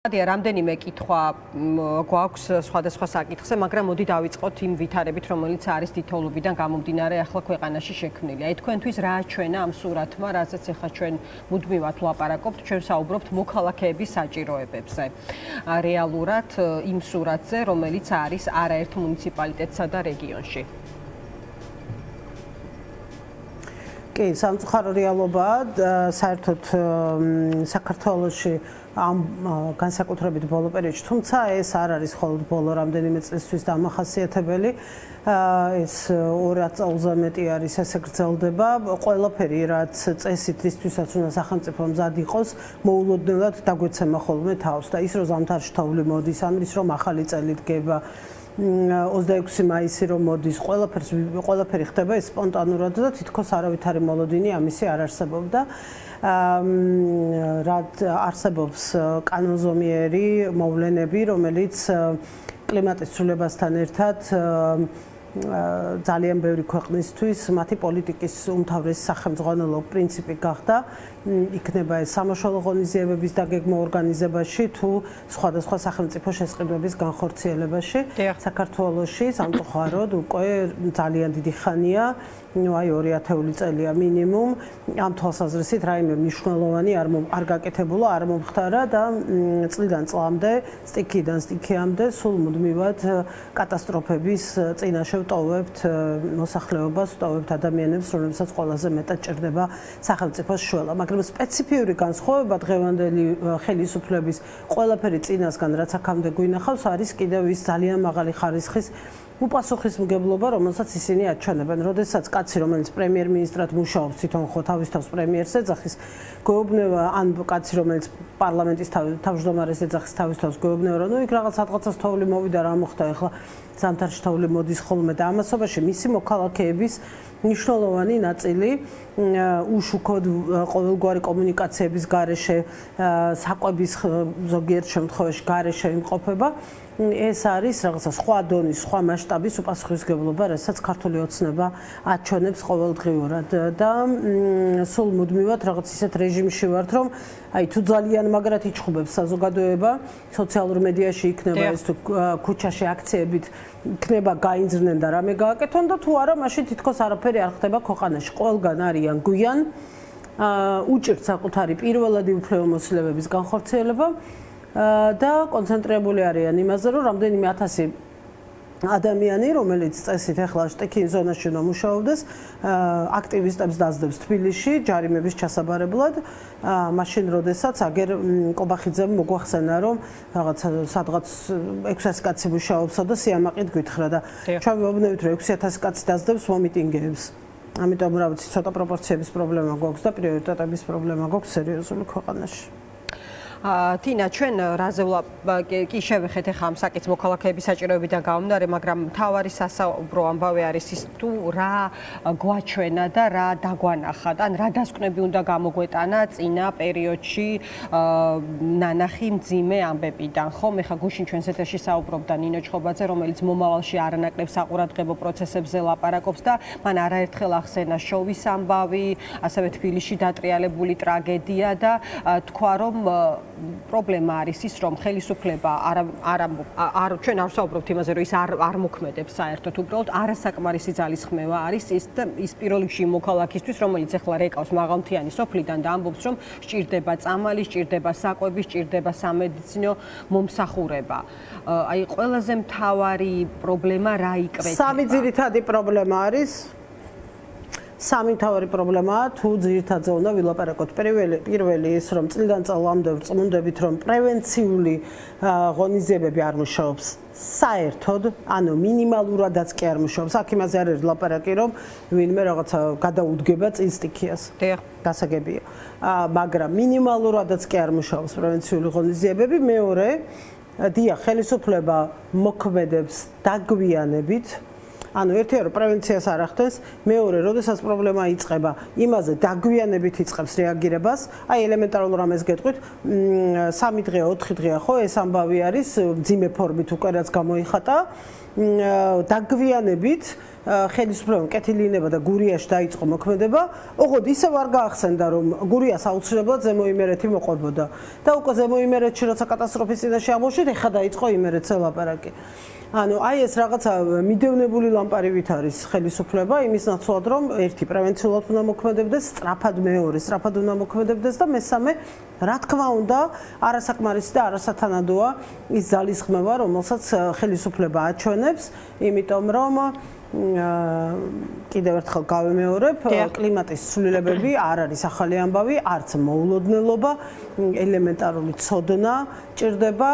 რამდენიმე კითხვა გვაქვს სხვადასხვა საკითხზე, მაგრამ მოდი დავიწყოთ იმ ვითარებით, რომელიც არის თითოეულობიდან გამომდინარე ახლა ქვეყანაში შექმნილი. აი თქვენთვის რა აჩვენა ამ სურათმა, რაზეც ახლა ჩვენ მუდმივად ვლაპარაკობთ, ჩვენ საუბრობთ მოქალაქეების საჭიროებებზე. რეალურად იმ სურათზე, რომელიც არის არაერთ მუნიციპალიტეტსა და რეგიონში. კი, სამწუხარო რეალობაა, საერთოდ საქართველოში ამ განსაკუთრებით ბოლო პერიოდში, თუმცა ეს არ არის მხოლოდ ბოლო რამდენიმე წლისთვის დამახასიათებელი. ეს 2 წელზე მეტი არის ესე გრძელდება. ყველაფერი, რაც წესით ისთვისაც უნდა სახელმწიფო მზად იყოს, მოულოდნელად დაგვეცემა ხოლმე თავს და ის რომ ზამთარში თოვლი მოდის, ან ის რომ ახალი წელი დგება 26 მაისი რომ მოდის, ყველაფერი ხდება სპონტანურად და თითქოს არავითარი მოლოდინი ამისი არ არსებობდა. რაც არსებობს კანონზომიერი მოვლენები, რომელიც კლიმატის ცვლილებასთან ერთად ძალიან ბევრი ქვეყნისთვის მათი პოლიტიკის უმთავრესი სახელმძღვანელო პრინციპი გახდა. იქნება ეს სამაშველო ღონისძიებების დაგეგმა ორგანიზებაში თუ სხვადასხვა სახელმწიფო შესყიდვების განხორციელებაში. საქართველოში სამწუხაროდ უკვე ძალიან დიდი ხანია, აი 2 წელია მინიმუმ ამ თვალსაზრისით რაიმე მნიშვნელოვანი არ გაკეთებულა, არ მომხდარა და წლიდან წლამდე, სტიქიდან სტიქიამდე სულ მუდმივად კატასტროფების წინაშე ვტოვებთ მოსახლეობას, ვტოვებთ ადამიანებს, რომლებსაც ყველაზე მეტად ჭირდება სახელმწიფოს შველა. მაგრამ სპეციფიური განსხვავება დღევანდელი ხელისუფლების ყველაფერი წინასგან, რაც აქამდე გვინახავს, არის კიდევ ის ძალიან მაღალი ხარისხის უპასუხისმგებლობა, რომელსაც ისინი აჩვენებენ. როდესაც კაცი, რომელიც პრემიერ-მინისტრად მუშაობს, თვითონ ხო თავის თავს პრემიერს ეძახის, გვეუბნება, ან კაცი, რომელიც პარლამენტის თავმჯდომარეს ეძახის თავის თავს, გვეუბნება, რომ იქ რაღაცას თოვლი მოვიდა, რა მოხდა, ეხლა ზამთარში თოვლი მოდის ხოლმე და ამასობაში მისი მოქალაქეების მნიშვნელოვანი ნაწილი უშუქოდ ყოველგვარი კომუნიკაციების გარეშე, საკვების ზოგიერთ შემთხვევაში გარეშე იმყოფება. ეს არის რაღაცა სხვა დონის, სხვა მასშტაბის უპასუხისმგებლობა, რასაც ქართული ოცნება აჩვენებს ყოველდღიურად და სულ მუდმივად რაღაც ისეთ რეჟიმში ვართ, რომ აი თუ ძალიან მაგრად იჩხუბებს საზოგადოება, სოციალურ მედიაში იქნება ეს თუ ქუჩაში აქციებით იქნება გაინძრნენ და რამე გააკეთონ და თუ არა, მაშინ თითქოს არაფერი არ ხდება ქვეყანაში. ყველგან არიან გვიან უჭირთ საკუთარი პირველადი უფლებამოსილებების განხორციელება და კონცენტრირებული არიან იმაზე, რომ რამდენიმე 1000 ადამიანი, რომელიც წესით ახლა შტექინ ზონაში უნდა მუშაობდეს, აქტივისტებს დაძდებს თბილისში ჯარიმების ჩასაბარებლად, მაშინ როდესაც აგერ კობახიძემ მოგვახსენა, რომ რაღაცა სადღაც 6000 კაცი მუშაობსა და სიამაყით გვითხრა და ჩვენ ვეუბნებით, რომ 6000 კაცი დაძდებს მომიტინგეებს. ამიტომ რა ვიცი, ცოტა პროპორციების პრობლემა გვაქვს და პრიორიტეტების პრობლემა გვაქვს სერიოზული ქვეყანაში. თინა, ჩვენ რაზე კი შევეხეთ ახლა ამ საკითხს მოქალაქეების საჭიროებიდან გამომდინარე, მაგრამ მთავარი სასაუბრო ამბავი არის ის თუ რა გვაჩვენა და რა დაგვანახა და ან რა დასკვნები უნდა გამოგვეტანა წინა პერიოდში ნანახი მძიმე ამბებიდან. ხომ ეხლა გუშინ ჩვენს ეთერში საუბრობდა ნინო ჩხობაძე, რომელიც მომავალში არანაკლებ საყურადღებო პროცესებზე ლაპარაკობს და მან არაერთხელ ახსენა შოვის ამბავი, ასევე თბილისში დატრიალებული ტრაგედია და თქვა რომ პრობლემა არის ის, რომ ხელისუფლება ჩვენ არ ვსაუბრობთ იმაზე, რომ ის არ მოქმედებს საერთოდ, უბრალოდ არასაკმარისი ძალისხმევა არის ის პირველ რიგში მოქალაქისთვის, რომელიც ახლა რეკავს მაღალმთიანი სოფლიდან და ამბობს, რომ სჭირდება წამალი, სჭირდება საკვები, სჭირდება სამედიცინო მომსახურება. აი ყველაზე მთავარი პრობლემა რა იკრეფება? სამი ძირითადი პრობლემა არის. სამი მთავარი პრობლემაა, თუ ძირითადად უნდა ვილაპარაკოთ. პირველი ის, რომ წლიდან წლამდე ვწმუნდებით, რომ პრევენციული ღონისძიებები არ მუშაობს საერთოდ, ანუ მინიმალურადაც კი არ მუშაობს. აქ იმაზე არ არის ლაპარაკი, რომ ვინმე რაღაცა გადაუდგება წინ სტიქიას. გასაგებია. მაგრამ მინიმალურადაც კი არ მუშაობს პრევენციული ღონისძიებები. მეორე, დიახ, ხელისუფლება მოქმედებს დაგვიანებით. ანუ ერთია რომ პრევენციას არ ახდენს, მეორე, როდესაც პრობლემა იწყება, იმაზე დაგვიანებით იწყებს რეაგირებას. აი ელემენტარულ რამეს გეტყვით, 3 დღე, 4 დღეა ხო, ეს ამბავი არის, მძიმე ფორმით უკვე რაც გამოიხატა. დაგვიანებით ხელისუფლებამ კეთილიანება და გურიაში დაიწყო მოქმედება, ოღონდ ისევ არ გაახსენდა, რომ გურიას აუცილებლად ზემო იმერეთი მოყვებოდა. და უკვე ზემო იმერეთში როცა კატასტროფის წინაშე აღმოჩნდით, ეხლა დაიწყო იმერეთზე ლაპარაკი. ანუ აი ეს რაღაცა მიდევნებული ლამპარივით არის ხელისუფლება იმის ნაცვლად, რომ ერთი პრევენციულად უნდა მოქმედებდეს, სწრაფად მეორე, სწრაფად უნდა მოქმედებდეს და მესამე, რა თქმა უნდა, არასაკმარისი და არასათანადოა ის ძალისხმევა, რომელსაც ხელისუფლება აჩვენებს, იმიტომ რომ კიდევ ერთხელ გავიმეორებ, კლიმატის ცვლილებები არ არის ახალი ამბავი, არც მოულოდნელობა, ელემენტარული ცოდნა ჭირდება,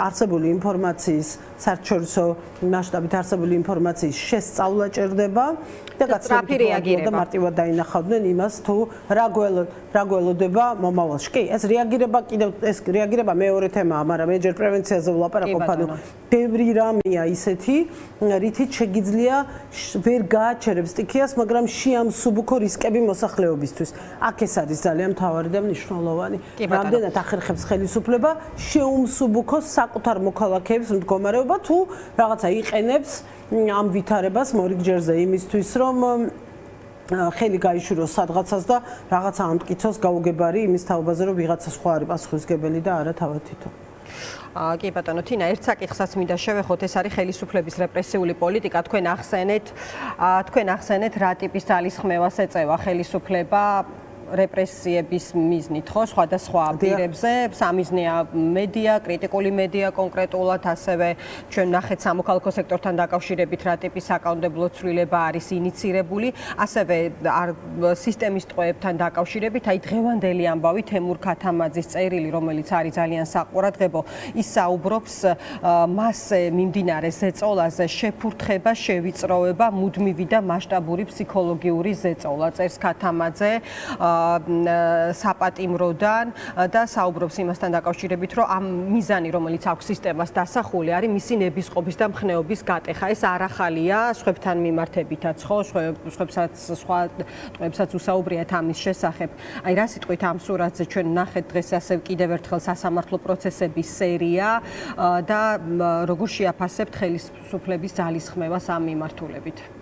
არსებული ინფორმაციის საერთაშორისო მასშტაბით არსებული ინფორმაციის შესწავლა ჭირდება და გაცნობი რეაგირება და მარტივად დაინახავდნენ იმას, თუ რა გველოდება მომავალში. კი, ეს რეაგირება მეორე თემაა, მაგრამ მე ჯერ პრევენციაზე ვლაპარაკობ, ანუ ბევრი რამეა ისეთი, რითიც შეგიძლია ვერ გააჩერებს სტიქიას, მაგრამ შეამსუბუქო რისკები მოსახლეობისთვის. აქ ეს არის ძალიან მთავარი და მნიშვნელოვანი. რამდენად ახერხებს ხელისუფლება შეუმსუბუქოს საკუთარ მოქალაქეებს მდგომარეობა, თუ რაღაცა იყენებს ამ ვითარებას მორიგჯერზე იმისთვის, რომ ხელი გაიშვიროს სადღაცას და რაღაცა ამტკიცოს გაუგებარი იმის თაობაზე, რომ ვიღაცა სხვა არის პასუხისმგებელი და არა თავად თვითონ. კი ბატონო თინა, ერთ საკითხსაც მინდა შევეხოთ, ეს არის ხელისუფლების რეპრესიული პოლიტიკა. თქვენ ახსენეთ რა ტიპის ძალისხმევას ეწევა ხელისუფლება რეპრესიების მიზნით, ხო, სხვადასხვა პირებზე, სამიზნეა მედია, კრიტიკული მედია კონკრეტულად, ასევე ჩვენ ნახეთ სამოქალაქო სექტორთან დაკავშირებით რა ტიპის საკანონმდებლო ცვლილება არის ინიცირებული, ასევე სისტემის ტყვეებთან დაკავშირებით, აი დღევანდელი ამბავი თემურ ქათამაძის წერილი, რომელიც არის ძალიან საყურადღებო, ის საუბრობს მასზე მიმდინარე ზეწოლაზე, შეფურთხება, შევიწროვება, მუდმივი და მასშტაბური ფსიქოლოგიური ზეწოლა, წერს ქათამაძე საპატიმროდან და საუბრობს იმასთან დაკავშირებით, რომ ამ მიზანი, რომელიც აქვს სისტემას დასახული, არის მისი ნებისყოფის და მხნეობის გატეხა. ეს არ ახალია სხვებთან მიმართებითაც, ხო, სხვა ტყვეებსაც უსაუბრიათ ამის შესახებ. აი რა სიტყვით ამ სურათზე ჩვენ ნახეთ დღეს ასე კიდევ ერთხელ სასამართლო პროცესების სერია და როგორ შეაფასებთ ხელისუფლების ძალისხმევას ამ მიმართულებით?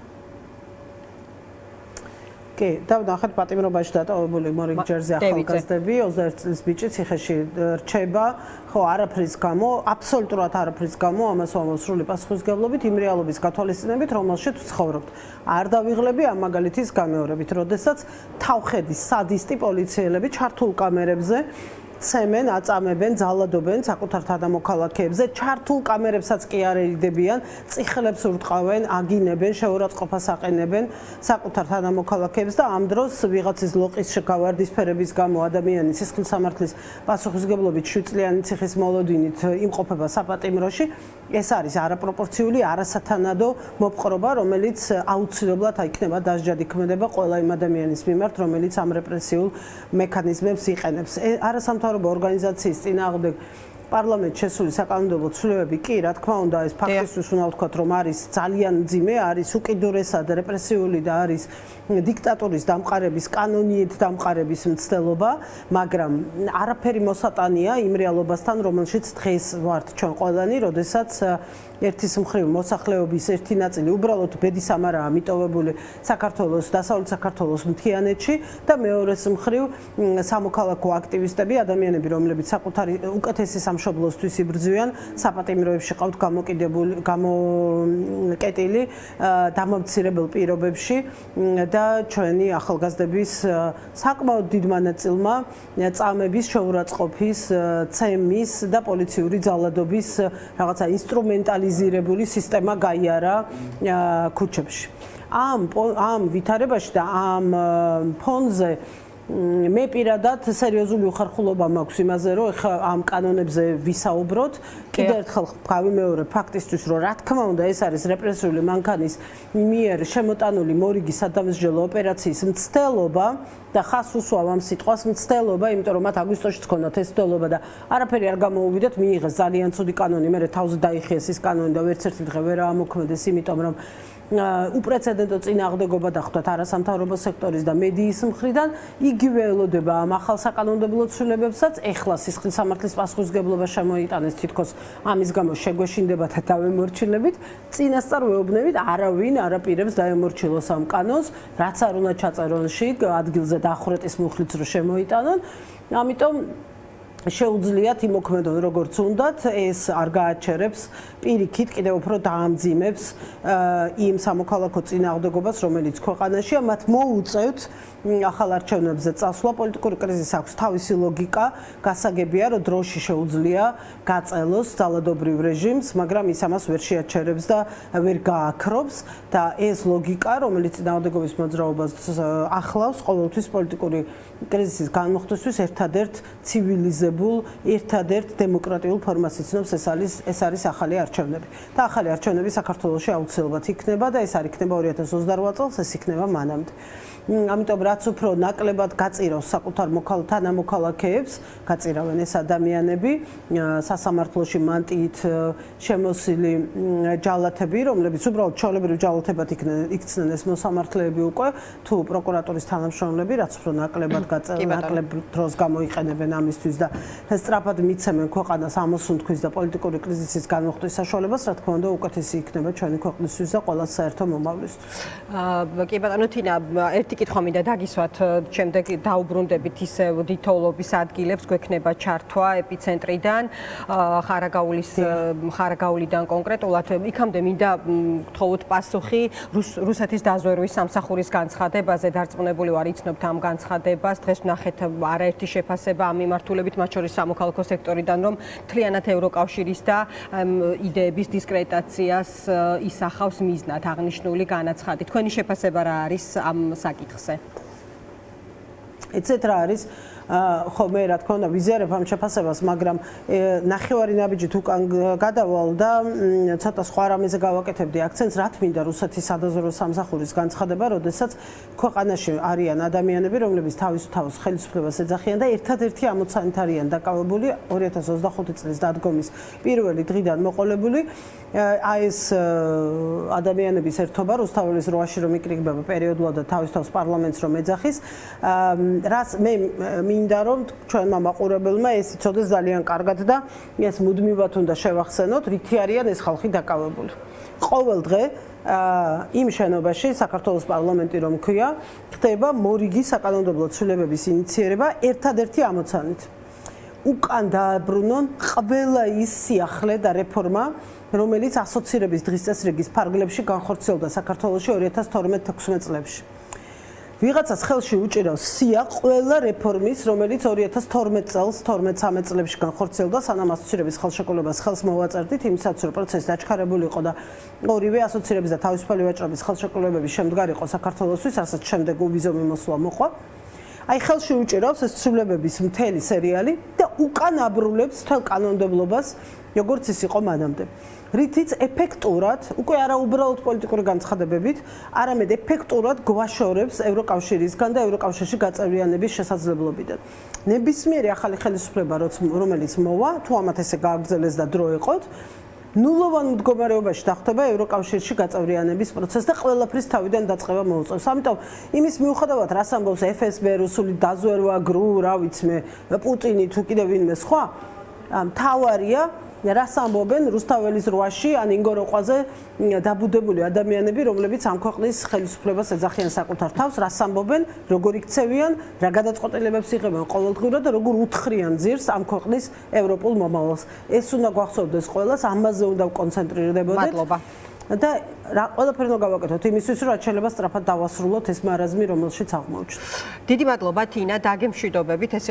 კი, და ნახეთ პატიმრობაში დატოვებული მორიგჯერზე ახალგაზრდები 21 წლის ბიჭი ციხეში რჩება, ხო, არაფრის გამო, აბსოლუტურად არაფრის გამო ამას სრული პასუხისმგებლობით იმ რეალობის გათვალისწინებით, რომელშიც ვცხოვრობთ. არ დავიღლები ამ მაგალითის გამეორებით, როდესაც თავხედის სადისტი პოლიციელები ჩართულ კამერებზე ცემენ, აწამებენ, ძალადობენ საკუთარ თანამოქალაქეებზე, ჩართულ კამერებსაც კი არ ერიდებიან, წიხლებს ურტყავენ, აგინებენ, შეურაცხყოფას აყენებენ საკუთარ თანამოქალაქეებს და ამ დროს ვიღაცის ლოყის შეგავარდისფერების გამო ადამიანი სისხლისამართლის პასუხისმგებლობით 7 წლიანი ციხის მოლოდინით იმყოფება საპატიმროში. ეს არის არაპროპორციული, არასათანადო მოპყრობა, რომელიც აუცილებლად იქნება დასჯადი ქმედება ყველა იმ ადამიანის მიმართ, რომელიც ამ რეპრესიულ მექანიზმებს იყენებს. არასამთავრობო ორგანიზაციის წინააღმდეგ პარლამენტში შესული საკანონმდებლო ცვლილებები კი, რა თქმა უნდა, ეს ფაქტისთვის უნდა ვთქვათ, რომ არის ძალიან მძიმე, არის უკიდურესად რეპრესიული და არის დიქტატურის დამყარების, კანონიეთ დამყარების მცდელობა, მაგრამ არაფერი მოსატანია იმ რეალობასთან, რომელშიც დღეს ვართ ჩვენ ყველანი, როდესაც ერთის მხრივ მოსახლეობის ერთი ნაწილი უბრალოდ ბედისამარაა მიტოვებული საქართველოს, დასავლეთ საქართველოს მთიანეთში და მეორეს მხრივ სამოქალაქო აქტივისტები, ადამიანები, რომლებიც საკუთარი უკეთესი სამშობლოსთვის იბრძვიან, საპატიმროებში ყავთ გამოკეტილი დამამცირებელ პირობებში და ჩვენი ახალგაზრდების საკმაოდ დიდმა ნაწილმა წამების, შეურაცხყოფის, ცემის და პოლიციური ძალადობის რაღაცა ინსტრუმენტალიზირებული სისტემა გაიარა ქუჩებში. ამ ვითარებაში და ამ ფონზე მე პირადად სერიოზული უხერხულობა მაქვს იმაზე, რომ ეხლა ამ კანონებზე ვისაუბროთ. კიდევ ერთხელ გავიმეორებ ფაქტისთვის, რომ რა თქმა უნდა ეს არის რეპრესიული მანქანის მიერ შემოტანული მორიგი სადამსჯელო ოპერაციის მცდელობა და ხას უსვავ ამ სიტყვას მცდელობა, იმიტომ რომ მათ აგვისტოში ჰქონდათ ეს მცდელობა და არაფერი არ გამოუვიდათ, მიიღეს ძალიან ცუდი კანონი, მე თავზე დაიხიეს ეს კანონი და ვერც ერთი დღე ვერ ამოქმედეს, იმიტომ რომ უპრეცედენტო წინააღმდეგობა დახვდათ არასამთავრობო სექტორის და მედიის მხრიდან, იგივე ელოდება ამ ახალ საკანონმდებლო ცვლილებებსაც. ეხლა სისხლის სამართლის პასუხისმგებლობა შემოიტანეს, თითქოს ამის გამო შეგვეშინდება და დავემორჩილებით. წინასწარ ვეუბნებით, არავინ არ აპირებს დაემორჩილოს ამ კანონს, რაც არ უნდა ჩაწერონ შიგ ადგილზე დახვრეტის მუხლიც რო შემოიტანონ. ამიტომ შეუძლიათ იმოქმედონ როგორც უნდათ, ეს არ გააჩერებს პირიქით კიდევ უფრო დაამძიმებს იმ სამოქალაქო წინააღმდეგობას, რომელიც ქვეყანაშია, მათ მოუწევთ ახალ არჩევნებზე წასვლა. პოლიტიკური კრიზისი აქვს თავისი ლოგიკა, გასაგებია, რომ დროში შეუძლია გაწელოს ძალადობრივ რეჟიმს, მაგრამ ის ამას ვერ შეაჩერებს და ვერ გააქრობს და ეს ლოგიკა, რომელიც წინააღმდეგობის მოძრაობას ახლავს, ყოველთვის პოლიტიკური კრიზისის განმოხტვისთვის ერთადერთ ცივილიზებულ, ერთადერთ დემოკრატიულ ფორმას იცნობს, ეს არის ახალი არჩევნები. და ახალი არჩევნები საქართველოში აუცილებლად იქნება და ეს არ იქნება 2028 წელს, ეს იქნება მანამდე. ამიტომ რაც უფრო ნაკლებად გაწირავს საკუთარ თანამოქალაქეებს, გაწირავენ ეს ადამიანები, სასამართლოში მანტიით შემოსილი ჯალათები, რომლებიც უბრალოდ ჩვეულებრივ ჯალათებად იქცნენ ეს მოსამართლეები უკვე, თუ პროკურატურის თანამშრომლები, რაც უფრო ნაკლებად ნაკლებ დროს გამოიყენებენ ამისთვის და სწრაფად მიცემენ ქვეყანას ამოსუნთქვის და პოლიტიკური კრიზისის განმოხტვის საშუალებას, რა თქმა უნდა, უკეთესი იქნება ჩვენი ქვეყნისთვის და ყველა საერთო მომავლისთვის. კი ბატონო თინა, ერთი კითხვა მინდა დაგისვათ, შემდეგ დაუბრუნდებით ისევ დითოვლობის ადგილებს, გვექნება ჩართვა ეპიცენტრიდან, ხარაგაულიდან კონკრეტულად, იქამდე მინდა გთხოვოთ პასუხი რუსეთის დაზვერვის სამსახურის განცხადებაზე, დარწმუნებული ვარ იცნობთ ამ განცხადებას, დღეს ვნახეთ არაერთი შეფასება ამ მიმართულებით, მათ შორის სამოქალაქო სექტორიდან, რომ მთლიანად ევროკავშირის და იდეების დისკრედიტაციას ისახავს მიზნად აღნიშნული განაცხადი. თქვენი შეფასება რა არის ამ საკითხზე? ეცეთ რა არის? ხო მე რა თქმა უნდა ვიზიარებ ამ შეფასებას, მაგრამ ნახევარი ნაბიჯით უკან გადავალ და ცოტა სხვა რამეზე გავაკეთებდი აქცენტს, რა თქმა უნდა რუსეთის სადაზვერვო სამსახურის განცხადება, როდესაც ქვეყანაში არიან ადამიანები, რომლებიც თავის ხელისუფლებას ეძახიან და ერთადერთი ამოცანით არიან დაკავებული 2025 წლის დადგომის პირველი დღიდან მოყოლებული ეს ადამიანების ერთობა რუსთაველის როაში რომ იკრიბება პერიოდულად და თავის პარლამენტს რომ ეძახის, რას მე მინდა რომ ჩვენმა მაყურებელმა ეს იცოდეს ძალიან კარგად და ეს მუდმივად უნდა შევახსენოთ, რითი არიან ეს ხალხი დაკავებული. ყოველ დღე იმ შენობაში საქართველოს პარლამენტი რომ ქვია, ხდება მორიგი საკანონმდებლო ცვლილებების ინიციერება ერთადერთი ამოცანით. უკან დააბრუნონ ყველა ის სიახლე და რეფორმა, რომელიც ასოცირების დღის წესრიგის ფარგლებში განხორციელდა საქართველოში 2012-16 წლებში. ვიღაცას ხელში უჭირავს სია ყველა რეფორმის, რომელიც 2012 წელს, 12-13 წლებში განხორციელდა, სანამ ასოცირების ხელშეკრულებას ხელს მოვაწერდით, იმისაც რომ პროცესი დაჩქარებული იყო და ორივე ასოცირების და თავისუფალი ვაჭრობის ხელშეკრულებების შემდგარი იყო საქართველოსთვის, რასაც შემდეგ უბიზო მიმოსვლა მოყვა. აი ხელში უჭირავს ეს ცვლილებების მთელი სერიალი და უკან აბრუნებს თელ კანონმდებლობას, როგორც ის იყო მანამდე. რითიც ეფექტურად, უკვე არა უბრალოდ პოლიტიკური განცხადებებით, არამედ ეფექტურად გვაშორებს ევროკავშირისგან და ევროკავშირში გაწევრიანების შესაძლებლობიდან. ნებისმიერი ახალი ხელისუფლება, რომელიც მოვა, თუ ამათ ესე გააგრძელეს და დრო ეყოთ, ნულოვან მდგომარეობაში დახვდება ევროკავშირში გაწევრიანების პროცესი და ყველაფრის თავიდან დაწყება მოუწევს. ამიტომ იმის მიუხედავად, რას ამბობს FSB, რუსული დაზვერვა, GRU, რა ვიცი მე, პუტინი თუ კიდევ ვინმე სხვა, მთავარია რას ამბობენ რუსთაველის რვაში ან ინგოროყვაზე დაბუდებული ადამიანები, რომლებიც ამ ქვეყნის ხელისუფლებას ეძახიან საკუთარ თავს, რას ამბობენ, როგორ იქცევიან, რა გადაწყვეტილებებს იღებენ ყოველდღიურად და როგორ უთხრიან ძირს ამ ქვეყნის ევროპულ მომავალს. ეს უნდა გვახსოვდეს ყველას, ამაზე უნდა ვკონცენტრირდებოდეთ. მადლობა. და რა ყველაფერი უნდა გავაკეთოთ იმისთვის, რომ რაც შეიძლება სწრაფად დავასრულოთ ეს მარაზმი, რომელშიც აღმოჩნდით. დიდი მადლობა თინა, დაგემშვიდობებით. ეს